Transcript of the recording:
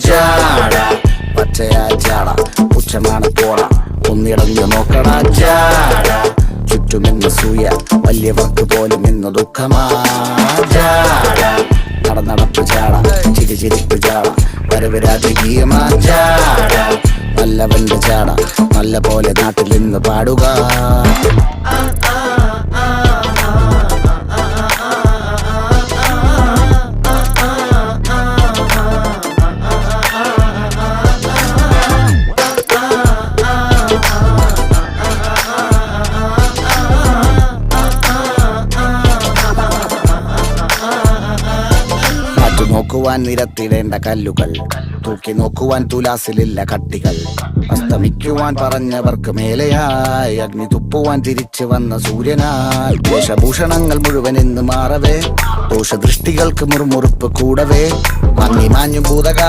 ജാട പച്ചയാ ജാട പുച്ഛമാണ് പോട ഒന്നിടഞ്ഞു നോക്കണ ജാട ചുറ്റുമെന്ന് സൂയ വലിയവർക്ക് പോലും ഇന്ന് ദുഃഖമാ ജാട നടപ്പ് ജാട ചിരിപ്പ് ജാട വരവ് രാജകീയമാ ജാട നല്ലവന്റെ ജാട നല്ല പോലെ നാട്ടിൽ നിന്ന് പാടുക. നോക്കുവാൻ നിരത്തിടേണ്ട കല്ലുകൾ, തൂക്കി നോക്കുവാൻ തുലാസിലില്ല കട്ടികൾ, അസ്തമിക്കുവാൻ പറഞ്ഞവർക്ക് മേലെയായി അഗ്നി തുപ്പുവാൻ തിരിച്ചു വന്ന സൂര്യനായി വേഷഭൂഷണങ്ങൾ മുഴുവൻ ഇന്ന് മാറവേ ദോഷദൃഷ്ടികൾക്ക് മുറുമുറുപ്പ് കൂടവേ മങ്ങി മാഞ്ഞു ഭൂതകാല